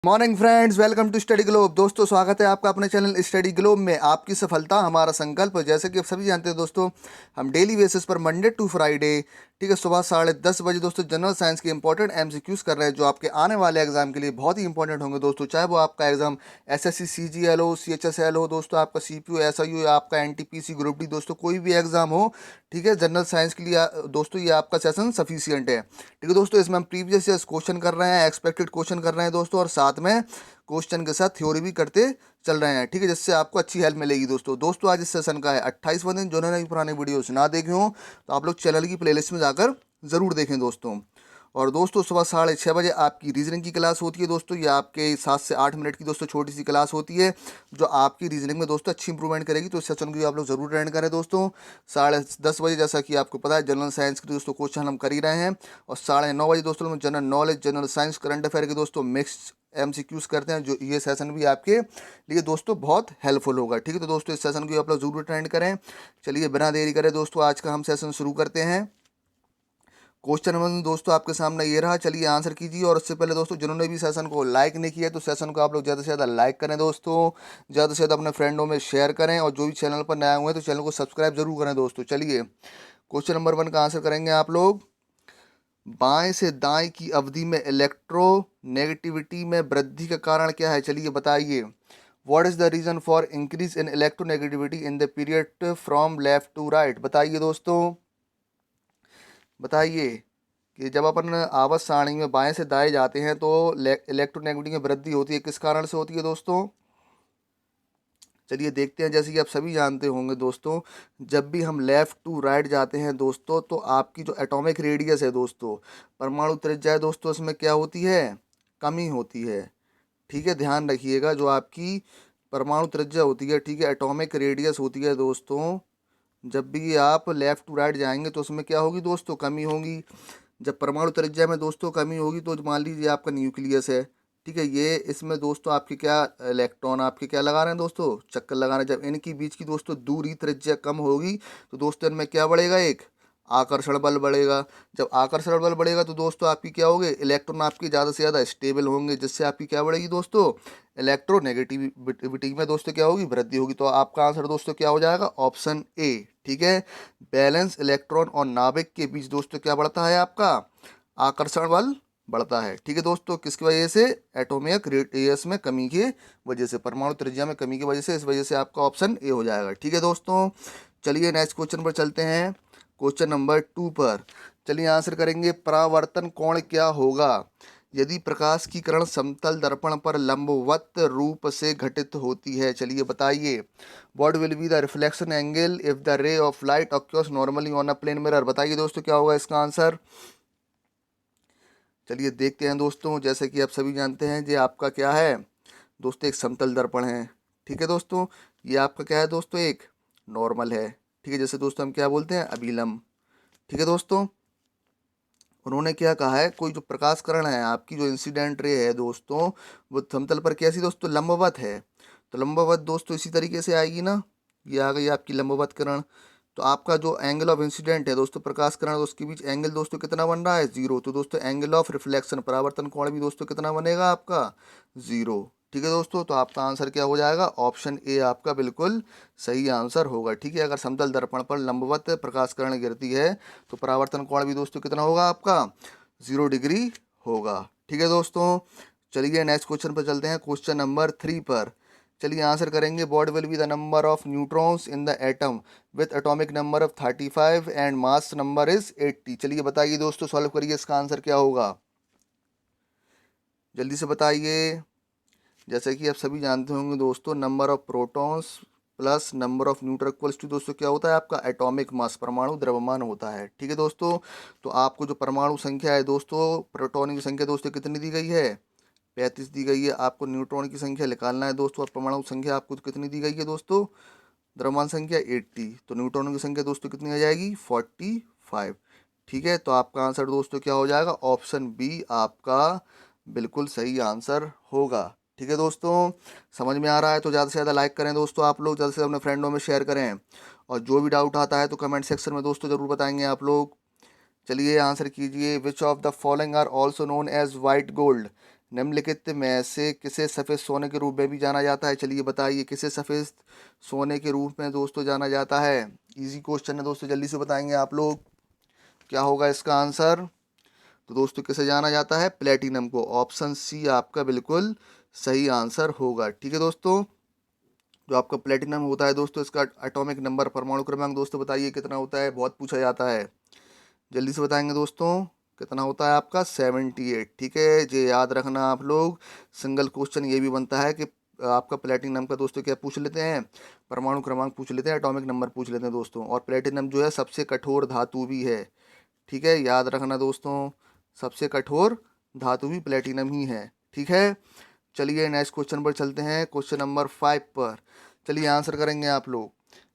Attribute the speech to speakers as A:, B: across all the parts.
A: Morning friends, welcome to Study Globe. दोस्तों, स्वागत है आपका अपने चैनल स्टडी ग्लोब में। आपकी सफलता हमारा संकल्प। जैसे कि आप सभी जानते हैं दोस्तों, हम डेली बेसिस पर मंडे टू फ्राइडे, ठीक है, सुबह 10:30 बजे दोस्तों जनरल साइंस के इंपॉर्टेंट एमसीक्यूज कर रहे हैं, जो आपके आने वाले एग्जाम के लिए बहुत ही इंपॉर्टेंट होंगे दोस्तों। चाहे वो आपका एग्जाम एसएससी सीजीएल हो, सीएचएसएल हो दोस्तों, आपका सीपीयू एसआईयू या आपका एनटीपीसी ग्रुप डी दोस्तों, कोई भी एग्जाम हो, ठीक है, जनरल साइंस के लिए दोस्तों ये आपका सेशन सफिशियंट है। ठीक है दोस्तों, इसमें हम प्रीवियस ईयर क्वेश्चन कर रहे हैं, एक्सपेक्टेड क्वेश्चन कर रहे हैं दोस्तों, और साथ में क्वेश्चन के साथ थ्योरी भी करते चल रहे हैं। ठीक है, जिससे आपको अच्छी हेल्प मिलेगी दोस्तों। आज इस सेशन का है 28वां दिन। जिन्होंने भी पुराने वीडियोस ना देखे हों तो आप लोग चैनल की प्लेलिस्ट में जाकर ज़रूर देखें दोस्तों। और दोस्तों, सुबह 6:30 बजे आपकी रीजनिंग की क्लास होती है दोस्तों। ये आपके 7 से 8 मिनट की दोस्तों छोटी सी क्लास होती है, जो आपकी रीजनिंग में दोस्तों अच्छी इंप्रूवमेंट करेगी। तो इस सेशन को आप लोग जरूर अटेंड करें दोस्तों। 10:30 बजे, जैसा कि आपको पता है, जनरल साइंस के दोस्तों क्वेश्चन हम कर ही रहे हैं। और 9:30 बजे दोस्तों general knowledge, general science, current affair के दोस्तों मिक्स एमसीक्यूज करते हैं, जो ये सेशन भी आपके लिए दोस्तों बहुत हेल्पफुल होगा। ठीक है, तो दोस्तों इस सेशन को आप लोग जरूर अटेंड करें। चलिए बिना देरी करें दोस्तों, आज का हम सेशन शुरू करते हैं। क्वेश्चन नंबर दोस्तों आपके सामने ये रहा, चलिए आंसर कीजिए। और उससे पहले दोस्तों, जिन्होंने भी सेशन को लाइक नहीं किया तो सेशन को आप लोग ज़्यादा से ज़्यादा लाइक करें दोस्तों, ज़्यादा से ज़्यादा अपने फ्रेंडों में शेयर करें। और जो भी चैनल पर नया हुए हैं तो चैनल को सब्सक्राइब जरूर करें दोस्तों। चलिए क्वेश्चन नंबर 1 का आंसर करेंगे आप लोग। बाएं से दाएं की अवधि में इलेक्ट्रोनेगेटिविटी में वृद्धि का कारण क्या है? चलिए बताइए। What is the reason for increase in electronegativity in the period from left to right? बताइए दोस्तों, बताइए कि जब अपन आवर्त सारणी में बाएं से दाएं जाते हैं तो इलेक्ट्रोनेगेटिविटी में वृद्धि होती है, किस कारण से होती है दोस्तों? चलिए देखते हैं। जैसे कि आप सभी जानते होंगे दोस्तों, जब भी हम लेफ़्ट टू राइट जाते हैं दोस्तों, तो आपकी जो एटॉमिक रेडियस है दोस्तों, परमाणु त्रिज्या है दोस्तों, इसमें क्या होती है? कमी होती है। ठीक है, ध्यान रखिएगा, जो आपकी परमाणु त्रिज्या होती है, ठीक है, एटॉमिक रेडियस होती है दोस्तों, जब भी आप लेफ़्ट टू राइट जाएंगे तो उसमें क्या होगी दोस्तों? कमी होगी। जब परमाणु त्रिज्या में दोस्तों कमी होगी तो मान लीजिए आपका न्यूक्लियस है, ठीक है, ये इसमें दोस्तों आपके क्या इलेक्ट्रॉन आपके क्या लगा रहे हैं दोस्तों? चक्कर लगा रहे हैं। जब इनकी बीच की दोस्तों दूरी त्रिज्या कम होगी तो दोस्तों इनमें क्या बढ़ेगा? एक आकर्षण बल बढ़ेगा। जब आकर्षण बल बढ़ेगा तो दोस्तों आपकी क्या होगे? इलेक्ट्रॉन आपके ज़्यादा से ज़्यादा स्टेबल होंगे, जिससे आपकी क्या बढ़ेगी दोस्तों? इलेक्ट्रोनेगेटिविटी में दोस्तों क्या होगी? वृद्धि होगी। तो आपका आंसर दोस्तों क्या हो जाएगा? Option A. ठीक है, बैलेंस इलेक्ट्रॉन और नाभिक के बीच दोस्तों क्या बढ़ता है? आपका आकर्षण बल बढ़ता है। ठीक है दोस्तों, किसकी वजह से? एटॉमिक रेडियस में कमी की वजह से, परमाणु त्रिज्या में कमी की वजह से। इस वजह से आपका ऑप्शन ए हो जाएगा। ठीक है दोस्तों, चलिए नेक्स्ट क्वेश्चन पर चलते हैं। क्वेश्चन नंबर 2 पर चलिए आंसर करेंगे। परावर्तन कोण क्या होगा यदि प्रकाश की किरण समतल दर्पण पर लंबवत रूप से घटित होती है? चलिए बताइए। What will be the reflection angle if the ray of light occurs normally on a plane mirror? बताइए दोस्तों, क्या होगा इसका आंसर? चलिए देखते हैं दोस्तों। जैसे कि आप सभी जानते हैं, ये आपका क्या है दोस्तों? एक समतल दर्पण है। ठीक है दोस्तों, ये आपका क्या है दोस्तों? एक नॉर्मल है। ठीक है, जैसे दोस्तों हम क्या बोलते हैं? अभिलंब। ठीक है दोस्तों, उन्होंने क्या कहा है, कोई जो प्रकाश किरण है, आपकी जो इंसिडेंट रे है दोस्तों, वो समतल पर कैसी दोस्तों? लंबवत है। तो लंबवत दोस्तों इसी तरीके से आएगी ना। ये आ गई आपकी लंबवत किरण। तो आपका जो एंगल ऑफ इंसिडेंट है दोस्तों, प्रकाश किरण और उसके बीच एंगल दोस्तों कितना बन रहा है? जीरो। तो दोस्तों एंगल ऑफ रिफ्लेक्शन, परावर्तन कोण भी दोस्तों कितना बनेगा? आपका जीरो। ठीक है दोस्तों, तो आपका आंसर क्या हो जाएगा? ऑप्शन ए आपका बिल्कुल सही आंसर होगा। ठीक है, अगर समतल दर्पण पर लंबवत प्रकाश किरण गिरती है तो परावर्तन कोण भी दोस्तों कितना होगा? आपका 0 डिग्री होगा। ठीक है दोस्तों, चलिए नेक्स्ट क्वेश्चन पर चलते हैं। क्वेश्चन नंबर 3 पर चलिए आंसर करेंगे। What will be the number of neutrons in the atom with atomic number of 35 and mass number is 80? चलिए बताइए दोस्तों, सॉल्व करिए, इसका आंसर क्या होगा? जल्दी से बताइए। जैसे कि आप सभी जानते होंगे दोस्तों, number of protons plus number of neutron equals to दोस्तों क्या होता है? आपका एटॉमिक मास, परमाणु द्रव्यमान होता है। ठीक है दोस्तों, तो आपको जो परमाणु संख्या है दोस्तों, प्रोटॉन की संख्या दोस्तों कितनी दी गई है? 35 दी गई है। आपको न्यूट्रॉन की संख्या निकालना है दोस्तों, और परमाणु संख्या आपको कितनी दी गई है दोस्तों? द्रव्यमान संख्या 80। तो न्यूट्रॉनों की संख्या दोस्तों कितनी आ जाएगी? 45। ठीक है, तो आपका आंसर दोस्तों क्या हो जाएगा? ऑप्शन बी आपका बिल्कुल सही आंसर होगा। ठीक है दोस्तों, समझ में आ रहा है तो ज़्यादा से ज़्यादा लाइक करें दोस्तों, आप लोग ज़्यादा से ज़्यादा अपने फ्रेंडों में शेयर करें। और जो भी डाउट आता है तो कमेंट सेक्शन में दोस्तों ज़रूर बताएंगे आप लोग। चलिए आंसर कीजिए। Which of the following are also known as white gold? निम्नलिखित में से किसे सफ़ेद सोने के रूप में भी जाना जाता है? चलिए बताइए, किसे सफ़ेद सोने के रूप में दोस्तों जाना जाता है? इजी क्वेश्चन है दोस्तों, जल्दी से बताएंगे आप लोग, क्या होगा इसका आंसर? तो दोस्तों किसे जाना जाता है? प्लेटिनम को। ऑप्शन सी आपका बिल्कुल सही आंसर होगा। ठीक है दोस्तों, जो आपका प्लेटिनम होता है दोस्तों, इसका एटॉमिक नंबर, परमाणु क्रमांक दोस्तों बताइए कितना होता है? बहुत पूछा जाता है, जल्दी से बताएंगे दोस्तों, कितना होता है आपका? 78। ठीक है, ये याद रखना आप लोग। सिंगल क्वेश्चन ये भी बनता है कि आपका प्लेटिनम का दोस्तों क्या पूछ लेते हैं? परमाणु क्रमांक पूछ लेते हैं, एटॉमिक नंबर पूछ लेते हैं दोस्तों। और प्लेटिनम जो है सबसे कठोर धातु भी है। ठीक है, याद रखना दोस्तों, सबसे कठोर धातु भी प्लेटिनम ही है। ठीक है, चलिए नेक्स्ट क्वेश्चन पर चलते हैं, क्वेश्चन नंबर 5 पर। चलिए आंसर करेंगे आप लोग।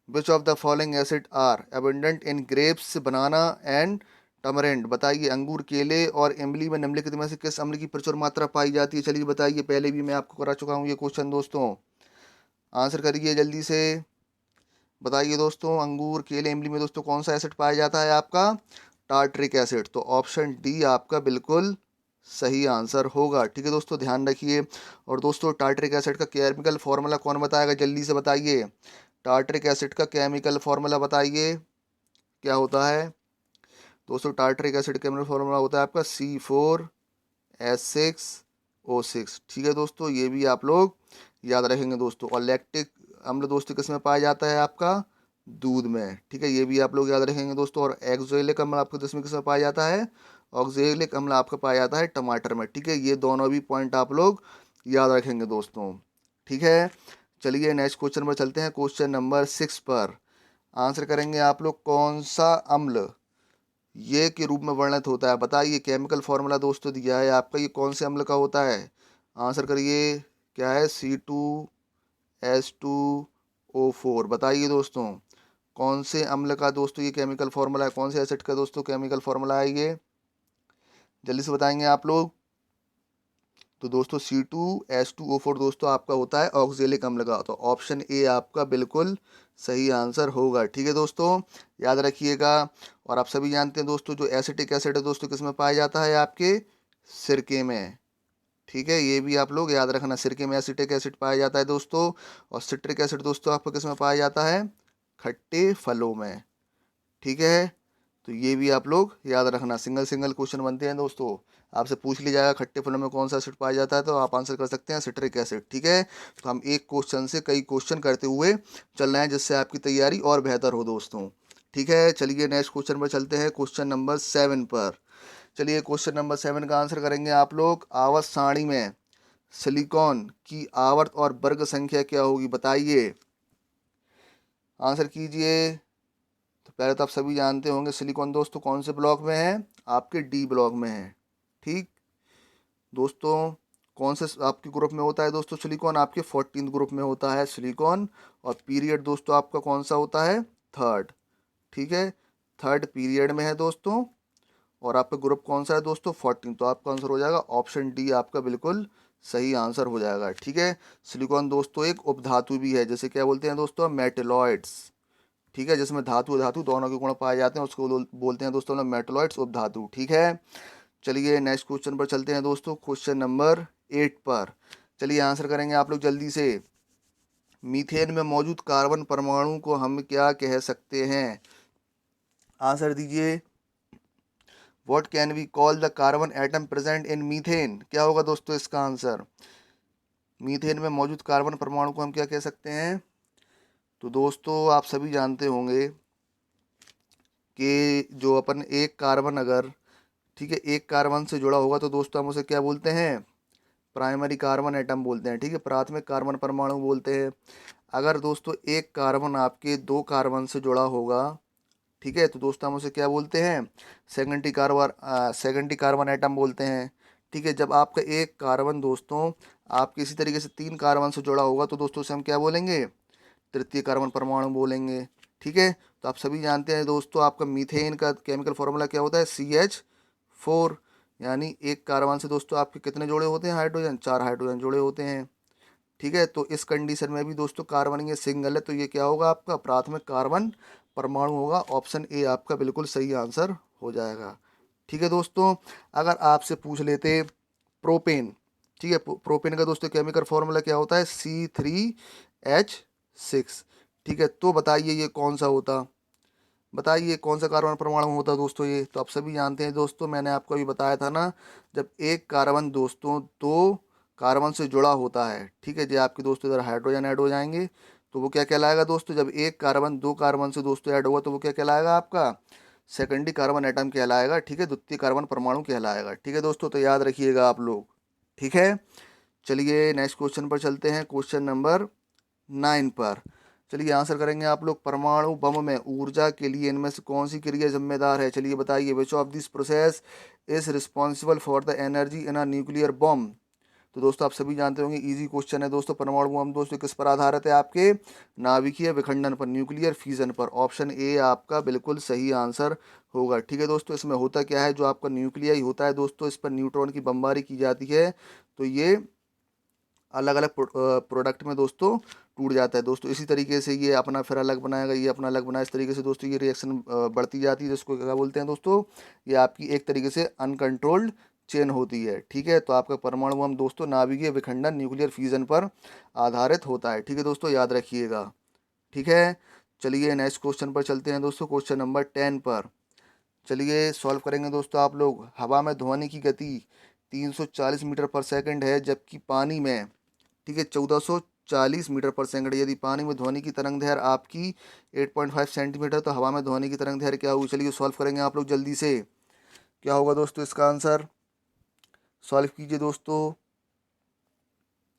A: Which of the following acid are abundant in grapes, banana and tamarind? बताइए, अंगूर, केले और इमली में निम्नलिखित में से किस अम्ल की प्रचुर मात्रा पाई जाती है? चलिए बताइए, पहले भी मैं आपको करा चुका हूँ ये क्वेश्चन दोस्तों, आंसर करिए जल्दी से, बताइए दोस्तों, अंगूर, केले, इमली में दोस्तों कौन सा एसिड पाया जाता है आपका? Tartaric acid. तो ऑप्शन डी आपका बिल्कुल सही आंसर होगा। ठीक है दोस्तों, ध्यान रखिए। और दोस्तों टार्ट्रिक एसिड का केमिकल फॉर्मूला कौन बताएगा? जल्दी से बताइए, टार्ट्रिक एसिड का केमिकल फॉर्मूला बताइए क्या होता है? दोस्तों टार्ट्रिक एसिड केमिकल फॉर्मूला होता है आपका C4H6O6। ठीक है दोस्तों, ये भी आप लोग याद रखेंगे दोस्तों। और लैक्टिक अम्ल दोस्तों किस में पाया जाता है आपका? दूध में। ठीक है, ये भी आप लोग याद रखेंगे दोस्तों। और एक्सोइलिक अम्ल आपको किस में पाया जाता है? ऑक्जेलिक अम्ल आपका पाया जाता है टमाटर में। ठीक है, ये दोनों भी पॉइंट आप लोग याद रखेंगे दोस्तों। ठीक है, चलिए नेक्स्ट क्वेश्चन पर चलते हैं, क्वेश्चन नंबर 6 पर। आंसर करेंगे आप लोग, कौन सा अम्ल ये के रूप में वर्णित होता है? बताइए, केमिकल फॉर्मूला दोस्तों दिया है आपका, ये कौन से अम्ल का होता है? आंसर करिए, क्या है? C2H2O4। बताइए दोस्तों, कौन से अम्ल का दोस्तों ये केमिकल फॉर्मूला है? कौन से एसिड का दोस्तों केमिकल फॉर्मूला है ये? जल्दी से बताएंगे आप लोग। तो दोस्तों C2H2O4 दोस्तों आपका होता है ऑक्जेलिक अम्ल का। तो ऑप्शन ए आपका बिल्कुल सही आंसर होगा। ठीक है दोस्तों, याद रखिएगा। और आप सभी जानते हैं दोस्तों, जो एसिटिक एसिड है दोस्तों किस में पाया जाता है? आपके सिरके में। ठीक है, ये भी आप लोग याद रखना, सिरके में एसिटिक एसिड पाया जाता है दोस्तों। और सिट्रिक एसिड दोस्तों आपको किस में पाया जाता है? खट्टे फलों में। ठीक है, तो ये भी आप लोग याद रखना, सिंगल सिंगल क्वेश्चन बनते हैं दोस्तों। आपसे पूछ लिया जाएगा खट्टे फलों में कौन सा एसिड पाया जाता है, तो आप आंसर कर सकते हैं सिट्रिक एसिड। ठीक है, तो हम एक क्वेश्चन से कई क्वेश्चन करते हुए चल रहे हैं, जिससे आपकी तैयारी और बेहतर हो दोस्तों। ठीक है, चलिए नेक्स्ट क्वेश्चन पर चलते हैं, क्वेश्चन नंबर 7 पर। चलिए क्वेश्चन नंबर 7 का आंसर करेंगे आप लोग। आवर्त सारणी में सिलिकॉन की आवर्त और वर्ग संख्या क्या होगी? बताइए, आंसर कीजिए। तो पहले तो आप सभी जानते होंगे, सिलिकॉन दोस्तों कौन से ब्लॉक में है? आपके डी ब्लॉक में है। ठीक दोस्तों, कौन से आपके ग्रुप में होता है दोस्तों सिलिकॉन? आपके 14 ग्रुप में होता है सिलिकॉन। और पीरियड दोस्तों आपका कौन सा होता है? थर्ड। ठीक है, थर्ड पीरियड में है दोस्तों। और आपका ग्रुप कौन सा है दोस्तों? 14। तो आपका आंसर हो जाएगा ऑप्शन डी आपका बिल्कुल सही आंसर हो जाएगा। ठीक है, सिलिकॉन दोस्तों एक उपधातु भी है, जैसे क्या बोलते हैं दोस्तों? मेटेलॉइड्स। ठीक है, जिसमें धातु धातु दोनों के गुण पाए जाते हैं, उसको बोलते हैं दोस्तों लोग मेटलॉइड्स उपधातु। ठीक है, चलिए नेक्स्ट क्वेश्चन पर चलते हैं दोस्तों, क्वेश्चन नंबर 8 पर। चलिए आंसर करेंगे आप लोग जल्दी से। मीथेन में मौजूद कार्बन परमाणु को हम क्या कह सकते हैं? आंसर दीजिए। What can we call the carbon atom present in methane? क्या होगा दोस्तों इसका आंसर? मीथेन में मौजूद कार्बन परमाणु को हम क्या कह सकते हैं? तो दोस्तों आप सभी जानते होंगे कि जो अपन एक कार्बन अगर, ठीक है, एक कार्बन से जुड़ा होगा तो दोस्तों हम उसे क्या बोलते हैं? प्राइमरी कार्बन एटम बोलते हैं। ठीक है, प्राथमिक कार्बन परमाणु बोलते हैं। अगर दोस्तों एक कार्बन आपके दो कार्बन से जुड़ा होगा, ठीक है, तो दोस्तों हम उसे क्या बोलते हैं? सेकेंडरी कार्बन एटम बोलते हैं। ठीक है, जब आपका एक कार्बन दोस्तों आपके इसी तरीके से तीन कार्बन से जुड़ा होगा तो दोस्तों उसे हम क्या बोलेंगे? तृतीय कार्बन परमाणु बोलेंगे। ठीक है, तो आप सभी जानते हैं दोस्तों, आपका मीथेन का केमिकल फॉर्मूला क्या होता है? CH4। यानी एक कार्बन से दोस्तों आपके कितने जोड़े होते हैं हाइड्रोजन? 4 हाइड्रोजन जोड़े होते हैं। ठीक है, तो इस कंडीशन में भी दोस्तों कार्बन ये सिंगल है, तो ये क्या होगा? आपका प्राथमिक कार्बन परमाणु होगा। ऑप्शन ए आपका बिल्कुल सही आंसर हो जाएगा। ठीक है दोस्तों, अगर आपसे पूछ लेते प्रोपेन, ठीक है। प्रोपेन का दोस्तों केमिकल फॉर्मूला क्या होता है, C3H6। ठीक है, तो बताइए ये कौन सा होता, बताइए कौन सा कार्बन परमाणु होता है दोस्तों। ये तो आप सभी जानते हैं दोस्तों, मैंने आपको अभी बताया था ना, जब एक कार्बन दोस्तों दो कार्बन से जुड़ा होता है, ठीक है, जो आपके दोस्तों इधर हाइड्रोजन ऐड हो जाएंगे तो वो क्या कहलाएगा दोस्तों, जब एक कार्बन दो कार्बन से दोस्तों ऐड होगा तो वो क्या कहलाएगा आपका सेकेंडरी कार्बन एटम कहलाएगा। ठीक है, द्वितीय कार्बन परमाणु कहलाएगा। ठीक है दोस्तों, तो याद रखिएगा आप लोग। ठीक है, चलिए नेक्स्ट क्वेश्चन पर चलते हैं, क्वेश्चन नंबर 9 पर। चलिए आंसर करेंगे आप लोग, परमाणु बम में ऊर्जा के लिए इनमें से कौन सी क्रिया जिम्मेदार है। चलिए बताइए, which of this process is responsible for the energy in a nuclear bomb. तो दोस्तों आप सभी जानते होंगे, इजी क्वेश्चन है दोस्तों। परमाणु बम दोस्तों किस पर आधारित है, आपके नाभिकीय विखंडन पर, न्यूक्लियर फ्यूजन पर। ऑप्शन ए आपका बिल्कुल सही आंसर होगा। ठीक है दोस्तों, इसमें होता क्या है, जो आपका न्यूक्लियाई होता है दोस्तों, इस पर न्यूट्रॉन की बमबारी की जाती है, तो ये अलग अलग प्रोडक्ट में दोस्तों टूट जाता है दोस्तों। इसी तरीके से ये अपना फिर अलग बनाएगा, ये अपना अलग बनाए, इस तरीके से दोस्तों ये रिएक्शन बढ़ती जाती है, जिसको क्या बोलते हैं दोस्तों, ये आपकी एक तरीके से अनकंट्रोल्ड चेन होती है। ठीक है, तो आपका परमाणु बम दोस्तों नाभिकीय विखंडन न्यूक्लियर फ्यूजन पर आधारित होता है। ठीक है दोस्तों, याद रखिएगा। ठीक है, चलिए नेक्स्ट क्वेश्चन पर चलते हैं दोस्तों, क्वेश्चन नंबर 10 पर। चलिए सॉल्व करेंगे दोस्तों आप लोग। हवा में ध्वनि की गति 340 मीटर पर सेकंड है, जबकि पानी में, ठीक है, 1440 मीटर पर सेकंड। यदि पानी में ध्वनि की तरंग दैर्घ्य आपकी 8.5 सेंटीमीटर, तो हवा में ध्वनि की तरंग दैर्घ्य क्या होगी। चलिए सॉल्व करेंगे आप लोग जल्दी से। क्या होगा दोस्तों इसका आंसर, सॉल्व कीजिए दोस्तों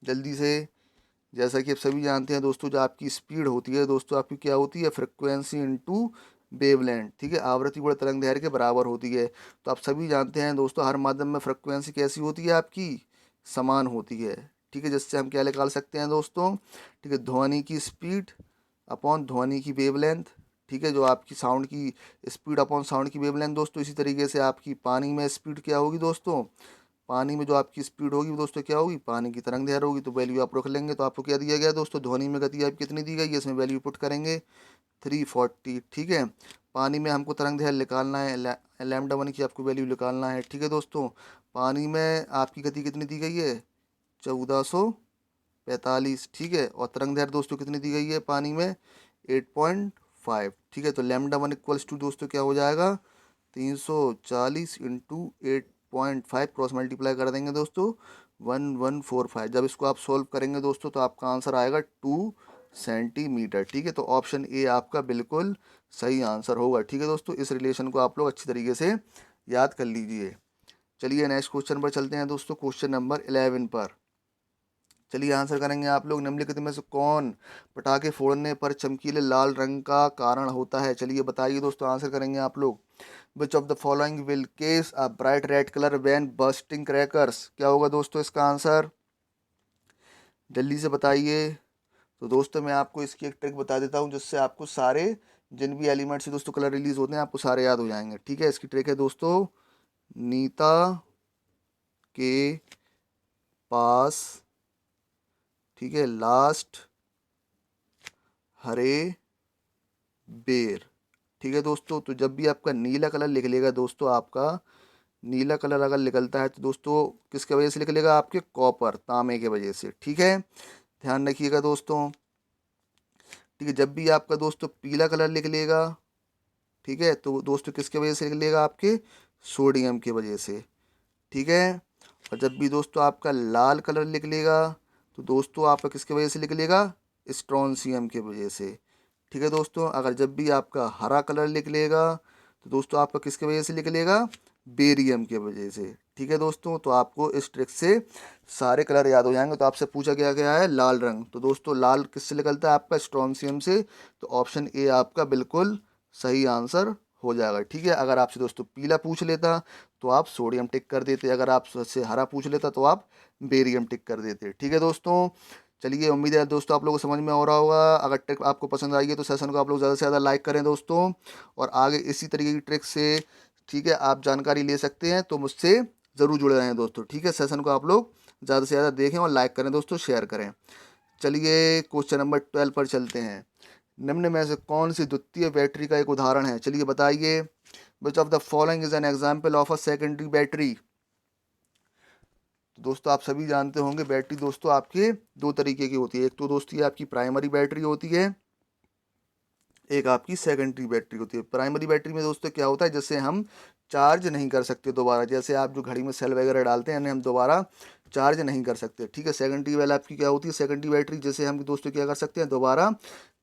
A: जल्दी से। जैसा कि आप सभी जानते हैं दोस्तों, जो आपकी स्पीड होती है दोस्तों, आपकी क्या होती है, फ्रिक्वेंसी इनटू वेवलेंथ। ठीक है, आवृत्ति गुणा तरंग दैर्घ्य के बराबर होती है। तो आप सभी जानते हैं दोस्तों, हर माध्यम में फ्रिक्वेंसी कैसी होती है आपकी, समान होती है। ठीक है, जिससे हम क्या निकाल सकते हैं दोस्तों, ठीक है, ध्वनि की स्पीड अपॉन ध्वनि की वेवलेंथ। ठीक है, जो आपकी साउंड की स्पीड अपॉन साउंड की वेवलेंथ दोस्तों। इसी तरीके से आपकी पानी में स्पीड क्या होगी दोस्तों, पानी में जो आपकी स्पीड होगी वो दोस्तों क्या होगी, पानी की तरंग दैर्घ्य होगी। तो वैल्यू आप रख लेंगे, तो आपको क्या दिया गया दोस्तों, ध्वनि में गति आपकी कितनी दी गई है, इसमें वैल्यू पुट करेंगे 340। ठीक है, पानी में हमको तरंग दैर्घ्य निकालना है, लैम्डा वन की आपको वैल्यू निकालना है। ठीक है दोस्तों, पानी में आपकी गति कितनी दी गई है, 1445। ठीक है, और तरंग दैर्घ्य दोस्तों कितनी दी गई है पानी में, 8.5। ठीक है, तो लैम्डा वन इक्वल्स टू दोस्तों क्या हो जाएगा, 340 इंटू 8.5 क्रॉस मल्टीप्लाई कर देंगे दोस्तों 1145। जब इसको आप सोल्व करेंगे दोस्तों तो आपका आंसर आएगा 2 सेंटीमीटर। ठीक है, तो ऑप्शन ए आपका बिल्कुल सही आंसर होगा। ठीक है दोस्तों, इस रिलेशन को आप लोग अच्छी तरीके से याद कर लीजिए। चलिए नेक्स्ट क्वेश्चन पर चलते हैं दोस्तों, क्वेश्चन नंबर 11 पर। चलिए आंसर करेंगे आप लोग, निम्नलिखित में से कौन पटाखे फोड़ने पर चमकीले लाल रंग का कारण होता है। चलिए बताइए दोस्तों, आंसर करेंगे आप लोग। Which of the following will case a bright red colour when bursting crackers. क्या होगा दोस्तों इसका आंसर, जल्दी से बताइए। तो दोस्तों मैं आपको इसकी एक ट्रिक बता देता हूँ, जिससे आपको सारे जिन भी एलिमेंट से दोस्तों कलर रिलीज होते हैं आपको सारे याद हो जाएंगे। ठीक है, इसकी ट्रिक है दोस्तों, नीता के पास, ठीक है, लास्ट हरे बेर। ठीक है दोस्तों, तो जब भी आपका नीला कलर निकलेगा दोस्तों, आपका नीला कलर अगर निकलता है तो दोस्तों किसके वजह से निकलेगा, आपके कॉपर तांबे के वजह से। ठीक है, ध्यान रखिएगा दोस्तों। ठीक है, जब भी आपका दोस्तों पीला कलर निकलेगा, ठीक है, तो दोस्तों किसके वजह से निकलेगा, आपके सोडियम की वजह से। ठीक है, और जब भी दोस्तों आपका लाल कलर निकलेगा तो दोस्तों आपका किसके वजह से निकलेगा, स्ट्रॉन्सियम की वजह से। ठीक है दोस्तों, अगर जब भी आपका हरा कलर निकलेगा तो दोस्तों आपका किसके वजह से निकलेगा, बेरियम की वजह से। ठीक है दोस्तों, तो आपको इस ट्रिक से सारे कलर याद हो जाएंगे। तो आपसे पूछा गया गया है लाल रंग, तो दोस्तों लाल किससे निकलता है, आपका स्ट्रॉन्सियम से। तो ऑप्शन ए आपका बिल्कुल सही आंसर हो जाएगा। ठीक है, अगर आपसे दोस्तों पीला पूछ लेता तो आप सोडियम टिक कर देते, अगर आपसे हरा पूछ लेता तो आप बेरियम टिक कर देते। ठीक है दोस्तों, चलिए उम्मीद है दोस्तों आप लोगों को समझ में आ रहा होगा। अगर ट्रिक आपको पसंद आई है तो सेशन को आप लोग ज़्यादा से ज़्यादा लाइक करें दोस्तों, और आगे इसी तरीके की ट्रिक से, ठीक है, आप जानकारी ले सकते हैं, तो मुझसे ज़रूर जुड़े रहें दोस्तों। ठीक है, सेशन को आप लोग ज़्यादा से ज़्यादा देखें और लाइक करें दोस्तों, शेयर करें। चलिए क्वेश्चन नंबर 12 पर चलते हैं। निम्न में से कौन सी द्वितीय बैटरी का एक उदाहरण है। चलिए बताइए, विच of the following is an example of a secondary battery. तो दोस्तों आप सभी जानते होंगे बैटरी दोस्तों आपके दो तरीके की होती है। एक तो दोस्तों ये आपकी प्राइमरी बैटरी होती है, एक आपकी सेकेंडरी बैटरी होती है। प्राइमरी बैटरी में दोस्तों क्या होता है, जैसे हम चार्ज नहीं कर सकते दोबारा, जैसे आप जो घड़ी में सेल वगैरह डालते हैं हम दोबारा चार्ज नहीं कर सकते, ठीक है। सेकेंडरी वाला आपकी क्या होती है, सेकेंडरी बैटरी जैसे हम दोस्तों क्या कर सकते हैं, दोबारा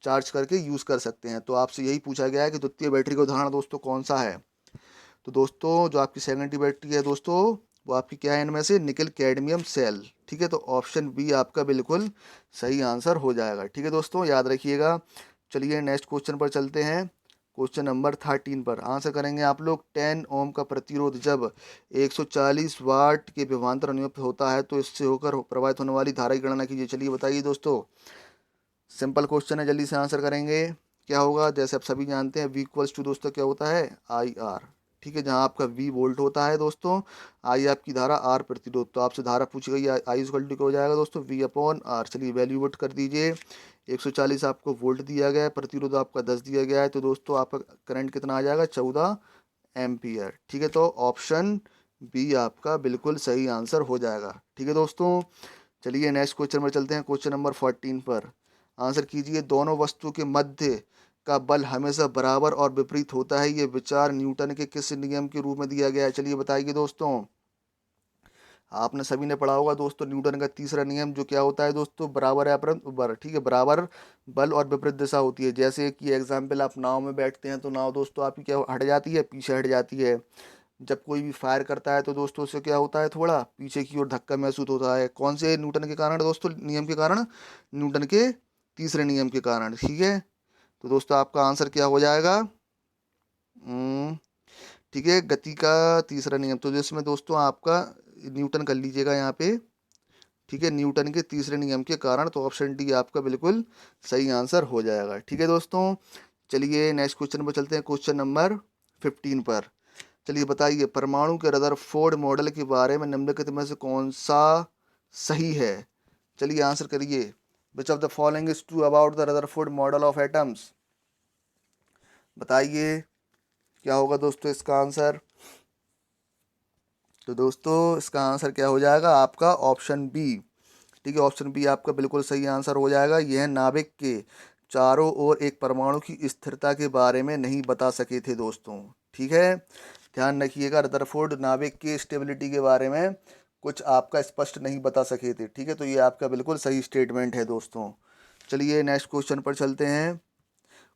A: चार्ज करके यूज़ कर सकते हैं। तो आपसे यही पूछा गया है कि द्वितीय बैटरी का उदाहरण दोस्तों कौन सा है। तो दोस्तों जो आपकी सेकेंडरी बैटरी है दोस्तों, वो आपकी क्या है, इनमें से निकल कैडमियम सेल, ठीक है। तो ऑप्शन बी आपका बिल्कुल सही आंसर हो जाएगा, ठीक है दोस्तों, याद रखिएगा। चलिए नेक्स्ट क्वेश्चन पर चलते हैं। क्वेश्चन नंबर 13 पर आंसर करेंगे आप लोग। 10 ओम का प्रतिरोध जब 140 वाट के विभवांतर अनुयुक्त होता है तो इससे होकर प्रवाहित होने वाली धारा की गणना कीजिए। चलिए बताइए दोस्तों, सिंपल क्वेश्चन है, जल्दी से आंसर करेंगे। क्या होगा, जैसे आप सभी जानते हैं, V इक्वल्स टू दोस्तों क्या होता है, आई आर, ठीक है। जहां आपका V वोल्ट होता है दोस्तों, आई आपकी धारा, आर प्रतिरोध। तो आपसे धारा पूछी गई है, आई इक्वल टू क्या हो जाएगा दोस्तों, V अपॉन आर। चलिए वैल्यू पुट कर दीजिए। 140 आपको वोल्ट दिया गया है, प्रतिरोध आपका 10 दिया गया है, तो दोस्तों आपका करंट कितना आ जाएगा, 14 एम्पियर, ठीक है। तो ऑप्शन बी आपका बिल्कुल सही आंसर हो जाएगा, ठीक है दोस्तों। चलिए नेक्स्ट क्वेश्चन पर चलते हैं। क्वेश्चन नंबर 14 पर आंसर कीजिए। दोनों वस्तु के मध्य का बल हमेशा बराबर और विपरीत होता है, ये विचार न्यूटन के किस नियम के रूप में दिया गया है। चलिए बताइए दोस्तों, आपने सभी ने पढ़ा होगा दोस्तों न्यूटन का तीसरा नियम, जो क्या होता है दोस्तों, बराबर है बर, ठीक है, बराबर बल और विपरीत दिशा होती है। जैसे कि एग्जाम्पल, आप नाव में बैठते हैं तो नाव दोस्तों आपकी क्या हट जाती है, पीछे हट जाती है। जब कोई भी फायर करता है तो दोस्तों उससे क्या होता है, थोड़ा पीछे की ओर धक्का महसूस होता है। कौन से न्यूटन के कारण दोस्तों, नियम के कारण, न्यूटन के तीसरे नियम के कारण, ठीक है। तो दोस्तों आपका आंसर क्या हो जाएगा, हम्म, ठीक है, गति का तीसरा नियम। तो जिसमें दोस्तों आपका न्यूटन कर लीजिएगा यहाँ पे, ठीक है, न्यूटन के तीसरे नियम के कारण। तो ऑप्शन डी आपका बिल्कुल सही आंसर हो जाएगा, ठीक है दोस्तों। चलिए नेक्स्ट क्वेश्चन पर चलते हैं। क्वेश्चन नंबर 15 पर चलिए बताइए, परमाणु के रदरफोर्ड मॉडल के बारे में निम्नलिखित में से कौन सा सही है। चलिए आंसर करिए। विच of the following is true about the Rutherford model of atoms. बताइए क्या होगा दोस्तों इसका आंसर। तो दोस्तों इसका आंसर क्या हो जाएगा आपका, ऑप्शन बी, ठीक है। ऑप्शन बी आपका बिल्कुल सही आंसर हो जाएगा। यह नाभिक के चारों ओर एक परमाणु की स्थिरता के बारे में नहीं बता सके थे दोस्तों, ठीक है। ध्यान रखिएगा, रदरफोर्ड नाभिक की स्टेबिलिटी के बारे में कुछ आपका स्पष्ट नहीं बता सके थे, ठीक है। तो ये आपका बिल्कुल सही स्टेटमेंट है दोस्तों। चलिए नेक्स्ट क्वेश्चन पर चलते हैं।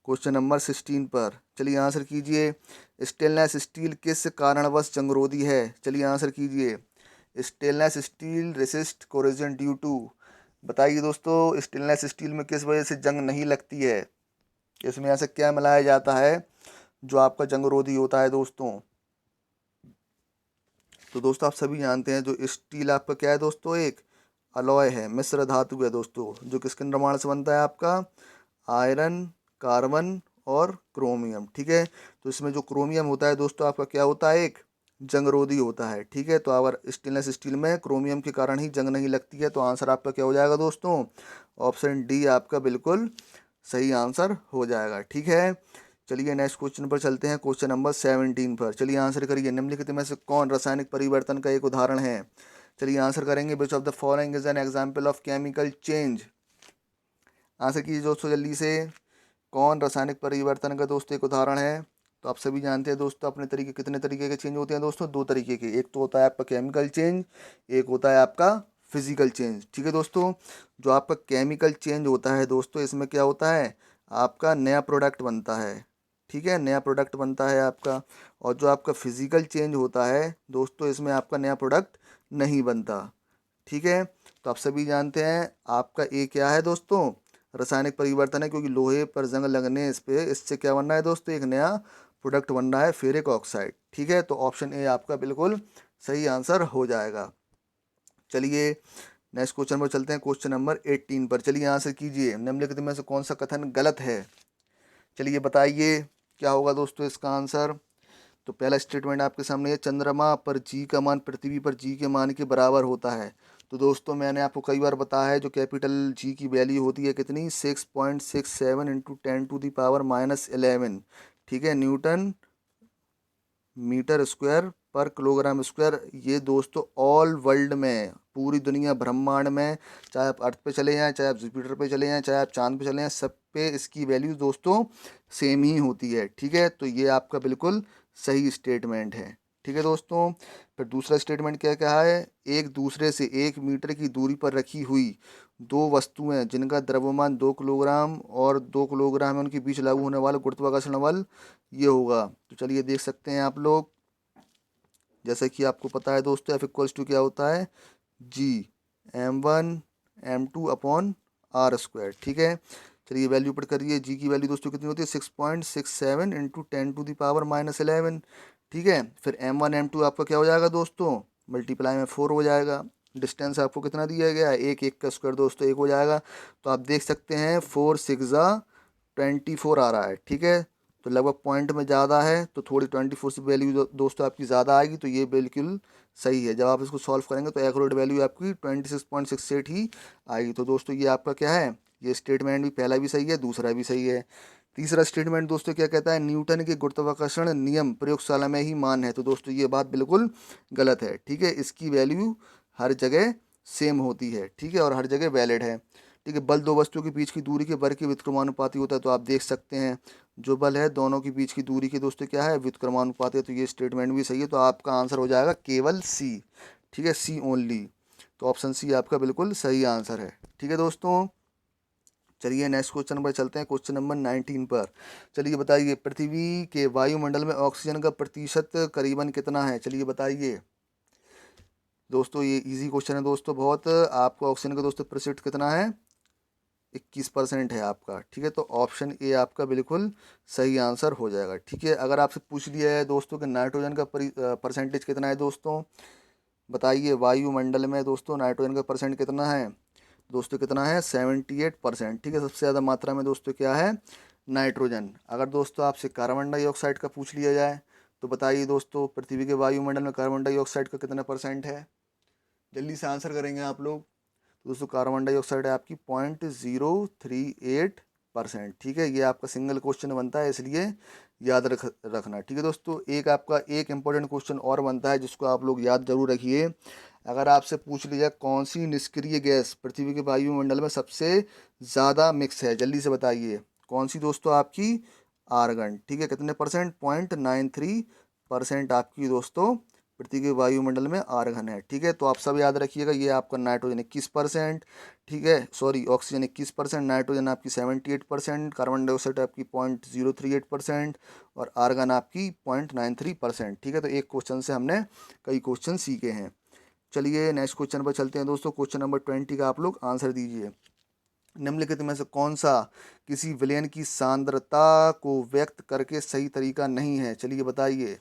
A: क्वेश्चन नंबर 16 पर चलिए आंसर कीजिए। स्टेनलेस स्टील किस कारणवश जंगरोधी है। चलिए आंसर कीजिए। Stainless steel resist corrosion due to. बताइए दोस्तों, स्टेनलेस स्टील में किस वजह से जंग नहीं लगती है। इसमें ऐसा क्या मिलाया जाता है जो आपका जंगरोधी होता है दोस्तों। तो दोस्तों आप सभी जानते हैं, जो स्टील आपका क्या है दोस्तों, एक अलॉय है, मिश्र धातु है दोस्तों, जो किसके निर्माण से बनता है आपका, आयरन, कार्बन और क्रोमियम, ठीक है। तो इसमें जो क्रोमियम होता है दोस्तों आपका क्या होता है, एक जंगरोधी होता है, ठीक है। तो अगर स्टेनलेस स्टील में क्रोमियम के कारण ही जंग नहीं लगती है, तो आंसर आपका क्या हो जाएगा दोस्तों, ऑप्शन डी आपका बिल्कुल सही आंसर हो जाएगा, ठीक है। चलिए नेक्स्ट क्वेश्चन पर चलते हैं। क्वेश्चन नंबर 17 पर चलिए आंसर करिए। निम्नलिखित में से कौन रासायनिक परिवर्तन का एक उदाहरण है। चलिए आंसर करेंगे। Which of the following is an example of chemical change. Answer कीजिए दोस्तों जल्दी से। कौन रासायनिक परिवर्तन का दोस्तों एक उदाहरण है। तो आप सभी जानते हैं दोस्तों, अपने तरीके कितने तरीके के चेंज होते हैं दोस्तों, दो तरीके के। एक तो होता है आपका केमिकल चेंज, एक होता है आपका फिजिकल चेंज, ठीक है दोस्तों। जो आपका केमिकल चेंज होता है दोस्तों, इसमें क्या होता है, आपका नया प्रोडक्ट बनता है, ठीक है, नया प्रोडक्ट बनता है आपका। और जो आपका फिजिकल चेंज होता है दोस्तों, इसमें आपका नया प्रोडक्ट नहीं बनता, ठीक है। तो आप सभी जानते हैं आपका ए क्या है दोस्तों, रासायनिक परिवर्तन है, क्योंकि लोहे पर जंग लगने इस पे इससे क्या बनना है दोस्तों, एक नया प्रोडक्ट बन रहा है, फेरिक ऑक्साइड, ठीक है। तो ऑप्शन ए आपका बिल्कुल सही आंसर हो जाएगा। चलिए नेक्स्ट क्वेश्चन पर चलते हैं। क्वेश्चन नंबर 18 पर चलिए आंसर कीजिए। निम्नलिखित में से कौन सा कथन गलत है। चलिए बताइए क्या होगा दोस्तों इसका आंसर। तो पहला स्टेटमेंट आपके सामने है, चंद्रमा पर जी का मान पृथ्वी पर जी के मान के बराबर होता है। तो दोस्तों मैंने आपको कई बार बताया है, जो कैपिटल जी की वैल्यू होती है कितनी, 6.67 इंटू 10 टू दी पावर -11, ठीक है, न्यूटन मीटर स्क्वायर पर किलोग्राम स्क्वायर। ये दोस्तों ऑल वर्ल्ड में, पूरी दुनिया ब्रह्मांड में, चाहे आप अर्थ पे चले जाएं, चाहे आप जुपिटर पे चले जाएं, चाहे आप चांद पे चले जाएं, सब पे इसकी वैल्यू दोस्तों सेम ही होती है। ठीक है, तो ये आपका बिल्कुल सही स्टेटमेंट है। ठीक है दोस्तों, फिर दूसरा स्टेटमेंट क्या कहा है, एक दूसरे से 1 मीटर की दूरी पर रखी हुई दो वस्तुएं जिनका द्रव्यमान 2 किलोग्राम और 2 किलोग्राम है, उनके बीच लागू होने वाला गुरुत्वाकर्षण बल ये होगा। तो चलिए देख सकते हैं आप लोग, जैसे कि आपको पता है दोस्तों, F इक्वल्स टू क्या होता है, G m1 m2 upon r square. ठीक है, चलिए वैल्यू पुट करिए। जी की वैल्यू दोस्तों कितनी होती है, 6.67 इंटू 10⁻⁻11। ठीक है, फिर m1 m2 आपका क्या हो जाएगा दोस्तों, मल्टीप्लाई में 4 हो जाएगा। डिस्टेंस आपको कितना दिया गया है, एक एक का स्क्वायर दोस्तों 1 हो जाएगा। तो आप देख सकते हैं 4 6 24 आ रहा है। ठीक है, तो लगभग पॉइंट में ज़्यादा है, तो थोड़ी 24 से वैल्यू दोस्तों आपकी ज़्यादा आएगी, तो ये बिल्कुल सही है। जब आप इसको सॉल्व करेंगे तो एक्यूरेट वैल्यू आपकी 26.68 ही आएगी। तो दोस्तों ये आपका क्या है, ये स्टेटमेंट भी पहला भी सही है, दूसरा भी सही है। तीसरा स्टेटमेंट दोस्तों क्या कहता है, न्यूटन के गुरुत्वाकर्षण नियम प्रयोगशाला में ही मान्य है। तो दोस्तों ये बात बिल्कुल गलत है। ठीक है, इसकी वैल्यू हर जगह सेम होती है। ठीक है, और हर जगह वैलिड है। ठीक है, बल दो वस्तुओं के बीच की दूरी के वर्ग के व्युत्क्रमानुपाती होता है। तो आप देख सकते हैं जो बल है दोनों के बीच की दूरी के दोस्तों क्या है, व्युत्क्रमानुपाती है। तो ये स्टेटमेंट भी सही है। तो आपका आंसर हो जाएगा केवल सी। ठीक है, सी ओनली। तो ऑप्शन सी आपका बिल्कुल सही आंसर है। ठीक है दोस्तों, चलिए नेक्स्ट क्वेश्चन पर चलते हैं, क्वेश्चन नंबर 19 पर। चलिए बताइए, पृथ्वी के वायुमंडल में ऑक्सीजन का प्रतिशत करीबन कितना है। चलिए बताइए दोस्तों, ये इजी क्वेश्चन है दोस्तों बहुत। आपका ऑक्सीजन का दोस्तों प्रतिशत कितना है, 21% है आपका। ठीक है, तो ऑप्शन ए आपका बिल्कुल सही आंसर हो जाएगा। ठीक है, अगर आपसे पूछ लिया है दोस्तों कि नाइट्रोजन का परसेंटेज कितना है दोस्तों, बताइए वायुमंडल में दोस्तों नाइट्रोजन का परसेंट कितना है दोस्तों, कितना है, 78%। ठीक है, सबसे ज़्यादा मात्रा में दोस्तों क्या है, नाइट्रोजन। अगर दोस्तों आपसे कार्बन डाइऑक्साइड का पूछ लिया जाए तो बताइए दोस्तों, पृथ्वी के वायुमंडल में कार्बन डाइऑक्साइड का कितना परसेंट है, जल्दी से आंसर करेंगे आप लोग। तो दोस्तों कार्बन डाइऑक्साइड है आपकी 0.038%। ठीक है, ये आपका सिंगल क्वेश्चन बनता है, इसलिए याद रखना। ठीक है दोस्तों, एक आपका एक इम्पोर्टेंट क्वेश्चन और बनता है जिसको आप लोग याद जरूर रखिए। अगर आपसे पूछ लिया कौन सी निष्क्रिय गैस पृथ्वी के वायुमंडल में सबसे ज़्यादा मिक्स है, जल्दी से बताइए कौन सी दोस्तों, आपकी आर्गन। ठीक है, कितने परसेंट, 0.93% आपकी दोस्तों पृथ्वी के वायुमंडल में आर्गन है। ठीक है, तो आप सब याद रखिएगा, ये आपका नाइट्रोजन 21%। ठीक है, सॉरी ऑक्सीजन 21%, नाइट्रोजन आपकी 78%, कार्बन डाइऑक्साइड आपकी 0.038% और आर्गन आपकी 0.93%। ठीक है, तो एक क्वेश्चन से हमने कई क्वेश्चन सीखे हैं। चलिए नेक्स्ट क्वेश्चन पर चलते हैं दोस्तों, क्वेश्चन नंबर 20 का आप लोग आंसर दीजिए। निम्नलिखित में से कौन सा किसी विलयन की सांद्रता को व्यक्त करके सही तरीका नहीं है। चलिए बताइए,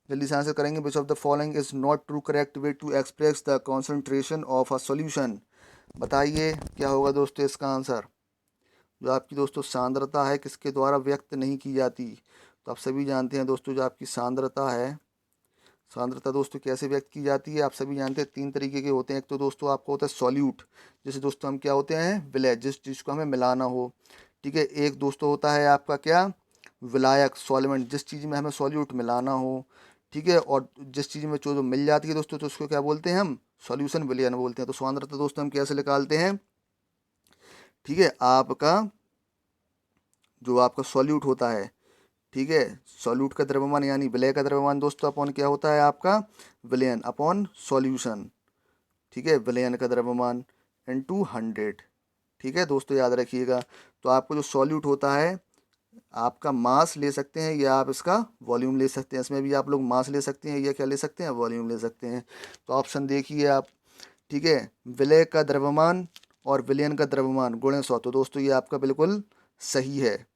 A: जल्दी से आंसर करेंगे। Which of the following is not true correct way to express the concentration of a solution. बताइए क्या होगा दोस्तों इसका आंसर। जो आपकी दोस्तों सांद्रता है किसके द्वारा व्यक्त नहीं की जाती, तो आप सभी जानते हैं दोस्तों, जो आपकी सांद्रता है, सांद्रता दोस्तों कैसे व्यक्त की जाती है, आप सभी जानते हैं 3 तरीके के होते हैं। एक तो दोस्तों आपको होता है सॉल्यूट, जैसे दोस्तों हम क्या होते हैं, विलय, जिस चीज़ को हमें मिलाना हो। ठीक है, एक दोस्तों होता है आपका क्या, विलायक, सॉल्वेंट, जिस चीज़ में हमें सॉल्यूट मिलाना हो। ठीक है, और जिस चीज़ में जो मिल जाती है दोस्तों, तो उसको क्या बोलते हैं हम, सॉल्यूशन विलयन बोलते हैं। तो सांद्रता दोस्तों हम कैसे निकालते हैं, ठीक है, आपका जो आपका सॉल्यूट होता है, ठीक है, सॉल्यूट का द्रव्यमान यानी विलय का द्रव्यमान दोस्तों अपॉन क्या होता है आपका, विलयन अपॉन सॉल्यूशन। ठीक है, विलयन का द्रव्यमान इनटू 100। ठीक है दोस्तों, याद रखिएगा। तो आपको जो सॉल्यूट होता है, आपका मास ले सकते हैं या आप इसका वॉल्यूम ले सकते हैं। इसमें भी आप लोग मास ले सकते हैं या क्या ले सकते हैं, वॉल्यूम ले सकते हैं। तो ऑप्शन देखिए आप। ठीक है, विलय का द्रव्यमान और विलयन का द्रव्यमान गुणे 100। तो दोस्तों ये आपका बिल्कुल सही है।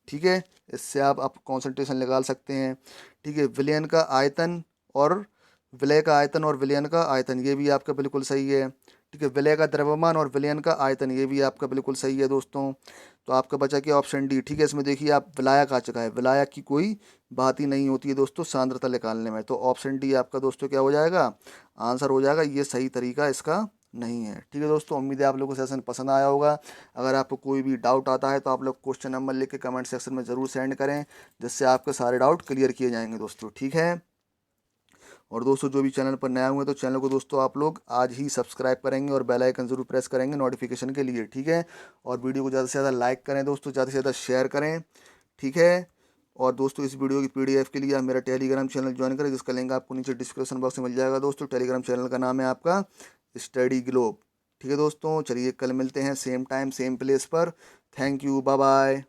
A: ठीक है, इससे आप कॉन्सेंट्रेशन निकाल सकते हैं। ठीक है, विलयन का आयतन और विलय का आयतन और विलयन का आयतन, ये भी आपका बिल्कुल सही है। ठीक है, विलय का द्रव्यमान और विलयन का आयतन, ये भी आपका बिल्कुल सही है दोस्तों। तो आपका बचा क्या, ऑप्शन डी। ठीक है, इसमें देखिए आप विलायक आ चुका है, विलायक की कोई बात ही नहीं होती है दोस्तों सांद्रता निकालने में। तो ऑप्शन डी आपका दोस्तों क्या हो जाएगा, आंसर हो जाएगा। ये सही तरीका इसका नहीं है। ठीक है दोस्तों, उम्मीद है आप लोगों को सेशन पसंद आया होगा। अगर आपको कोई भी डाउट आता है तो आप लोग क्वेश्चन नंबर लिख के कमेंट सेक्शन में ज़रूर सेंड करें, जिससे आपके सारे डाउट क्लियर किए जाएंगे दोस्तों। ठीक है, और दोस्तों जो भी चैनल पर नया हुए तो चैनल को दोस्तों आप लोग आज ही सब्सक्राइब करेंगे और बेल आइकन ज़रूर प्रेस करेंगे नोटिफिकेशन के लिए। ठीक है, और वीडियो को ज़्यादा से ज़्यादा लाइक करें दोस्तों, ज़्यादा से ज़्यादा शेयर करें। ठीक है, और दोस्तों इस वीडियो की पीडीएफ के लिए आप मेरा टेलीग्राम चैनल ज्वाइन करें, जिसका लिंक आपको नीचे डिस्क्रिप्शन बॉक्स में मिल जाएगा दोस्तों। टेलीग्राम चैनल का नाम है आपका स्टडी ग्लोब। ठीक है दोस्तों, चलिए कल मिलते हैं सेम टाइम सेम प्लेस पर। Thank you, bye bye.